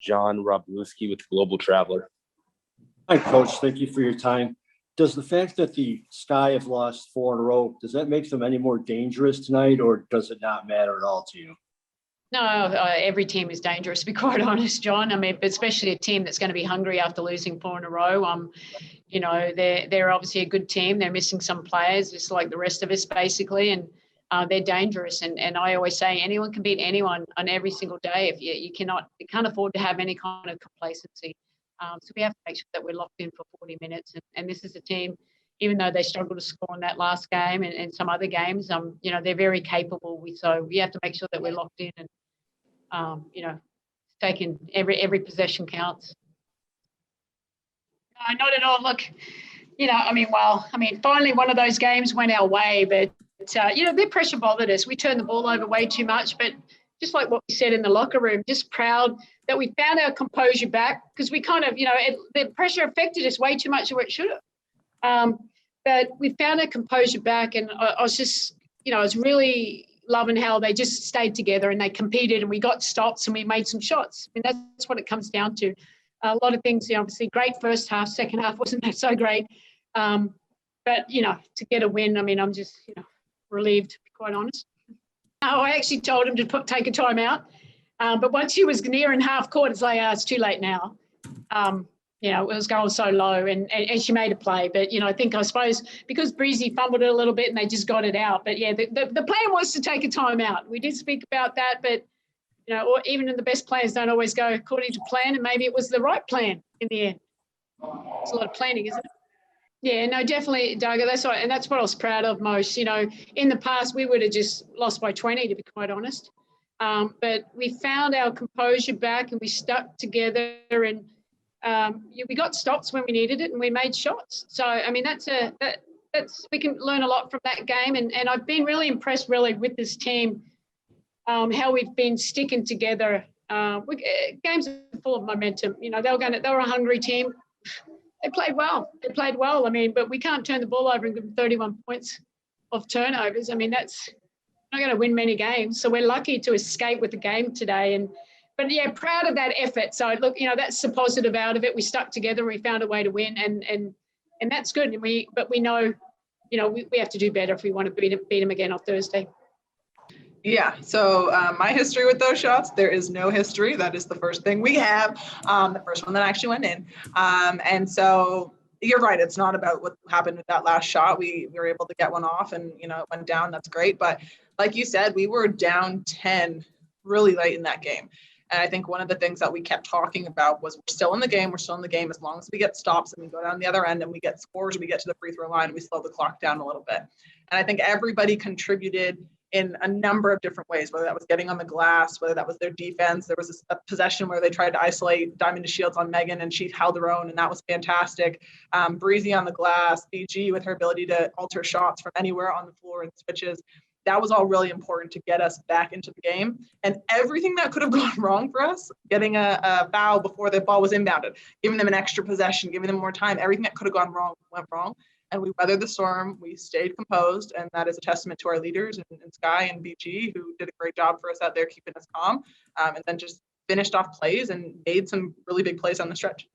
John Robluski with Global Traveler. Hi, Coach. Thank you for your time. Does the fact that the Sky have lost 4 in a row, does that make them any more dangerous tonight, or does it not matter at all to you? No, every team is dangerous, to be quite honest, John. I mean, but especially a team that's going to be hungry after losing 4 in a row. You know, they're obviously a good team. They're missing some players, just like the rest of us, basically, and they're dangerous. And I always say anyone can beat anyone on every single day. If you can't afford to have any kind of complacency. So we have to make sure that we're locked in for 40 minutes. And this is a team, even though they struggled to score in that last game and some other games, you know, they're very capable. So we have to make sure that we're locked in and, you know, taking every possession counts. No, not at all. Look, you know, I mean, finally one of those games went our way, but, you know, the pressure bothered us. We turned the ball over way too much, but just like what we said in the locker room, just proud that we found our composure back because we kind of, you know, the pressure affected us way too much of what it should have. But we found our composure back, and I was just, you know, I was really loving how they just stayed together and they competed and we got stops and we made some shots. I mean, that's what it comes down to. A lot of things, you know, obviously great first half, second half wasn't that so great. But, you know, to get a win, I mean, I'm just, you know, relieved, to be quite honest. I actually told him to take a timeout. But once he was near in half court, it's like, it's too late now. You know, it was going so low and she made a play. But, you know, I suppose because Breezy fumbled it a little bit and they just got it out. But, yeah, the plan was to take a timeout. We did speak about that, but, you know, or even the best plans don't always go according to plan, and maybe it was the right plan in the end. It's a lot of planning, isn't it? Yeah, no, definitely, Doug. That's right, and that's what I was proud of most. You know, in the past, we would have just lost by 20, to be quite honest. But we found our composure back and we stuck together and we got stops when we needed it and we made shots. So, I mean, that's we can learn a lot from that game. And I've been really impressed really with this team, how we've been sticking together. Games are full of momentum. You know, they were a hungry team. They played well. I mean, but we can't turn the ball over and give them 31 points off turnovers. I mean, that's not going to win many games. So we're lucky to escape with the game today. But yeah, proud of that effort. So look, you know, that's the positive out of it. We stuck together and we found a way to win, and that's good. But we know, you know, we have to do better if we want to beat them again on Thursday. Yeah, so my history with those shots, there is no history. That is the first thing we have, the first one that actually went in. And so you're right, it's not about what happened with that last shot. We were able to get one off and, you know, it went down. That's great. But like you said, we were down 10 really late in that game. And I think one of the things that we kept talking about was we're still in the game. We're still in the game as long as we get stops and we go down the other end and we get scores and we get to the free throw line and we slow the clock down a little bit. And I think everybody contributed in a number of different ways, whether that was getting on the glass, whether that was their defense. There was a possession where they tried to isolate Diamond DeShields on Megan and she held her own, and that was fantastic. Breezy on the glass, BG with her ability to alter shots from anywhere on the floor and switches. That was all really important to get us back into the game. And everything that could have gone wrong for us, getting a foul before the ball was inbounded, giving them an extra possession, giving them more time, everything that could have gone wrong went wrong. And we weathered the storm. We stayed composed, and that is a testament to our leaders in Sky and BG, who did a great job for us out there, keeping us calm, and then just finished off plays and made some really big plays on the stretch.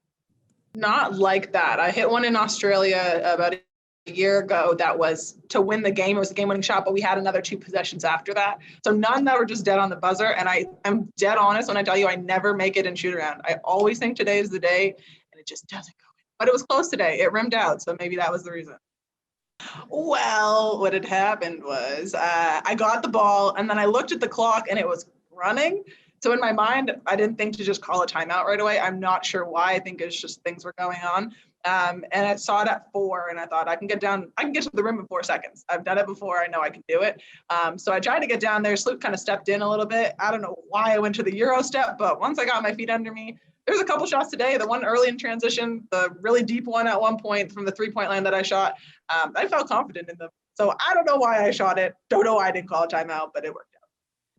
Not like that. I hit one in Australia about a year ago that was to win the game. It was a game-winning shot, but we had another 2 possessions after that. So none that were just dead on the buzzer. And I'm dead honest when I tell you I never make it in shoot-around. I always think today is the day, and it just doesn't go. But it was close today. It rimmed out, so maybe that was the reason. Well, what had happened was I got the ball, and then I looked at the clock, and it was running. So in my mind, I didn't think to just call a timeout right away. I'm not sure why. I think it's just things were going on. And I saw it at 4, and I thought I can get to the rim in 4 seconds. I've done it before. I know I can do it. So I tried to get down there. Sloop kind of stepped in a little bit. I don't know why I went to the Euro step, but once I got my feet under me, there's a couple shots today. The one early in transition, the really deep one at one point from the 3-point line that I shot. I felt confident in them. So I don't know why I shot it. Don't know why I didn't call a timeout, but it worked out.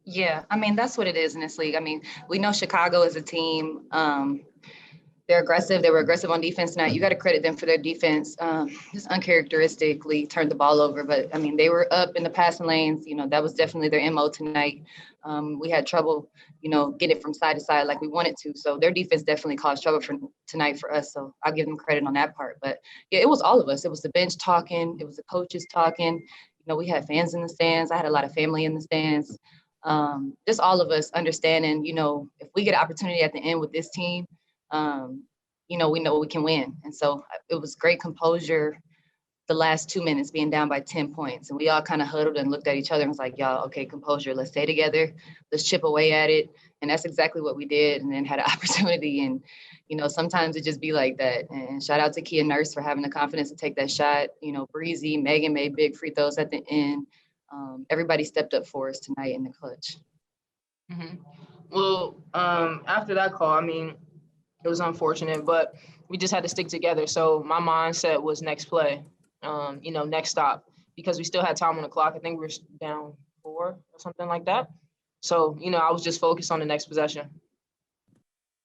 Yeah, I mean, that's what it is in this league. I mean, we know Chicago is a team They're aggressive. They were aggressive on defense tonight. You got to credit them for their defense. Just uncharacteristically turned the ball over. But, I mean, they were up in the passing lanes. You know, that was definitely their MO tonight. We had trouble, you know, getting it from side to side like we wanted to. So their defense definitely caused trouble for tonight for us. So I'll give them credit on that part. But, yeah, it was all of us. It was the bench talking. It was the coaches talking. You know, we had fans in the stands. I had a lot of family in the stands. Just all of us understanding, you know, if we get an opportunity at the end with this team, you know we can win. And so it was great composure the last 2 minutes being down by 10 points. And we all kind of huddled and looked at each other and was like, y'all, okay, composure, let's stay together. Let's chip away at it. And that's exactly what we did. And then had an opportunity. And, you know, sometimes it just be like that. And shout out to Kia Nurse for having the confidence to take that shot. You know, Breezy, Megan made big free throws at the end. Everybody stepped up for us tonight in the clutch. Mm-hmm. Well, after that call, I mean, it was unfortunate, but we just had to stick together. So my mindset was next play, you know, next stop, because we still had time on the clock. I think we were down 4 or something like that. So, you know, I was just focused on the next possession.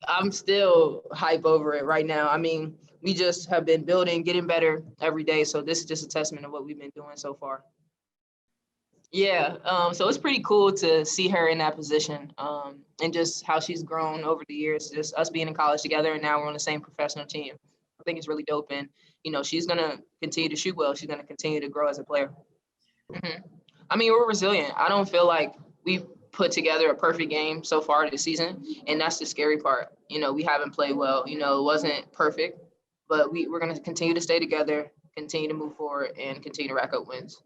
I'm still hype over it right now. I mean, we just have been building, getting better every day. So this is just a testament of what we've been doing so far. Yeah, so it's pretty cool to see her in that position, and just how she's grown over the years, just us being in college together, and now we're on the same professional team. I think it's really dope, and, you know, she's going to continue to shoot well. She's going to continue to grow as a player. Mm-hmm. I mean, we're resilient. I don't feel like we've put together a perfect game so far this season, and that's the scary part. You know, we haven't played well. You know, it wasn't perfect, but we're going to continue to stay together, continue to move forward, and continue to rack up wins.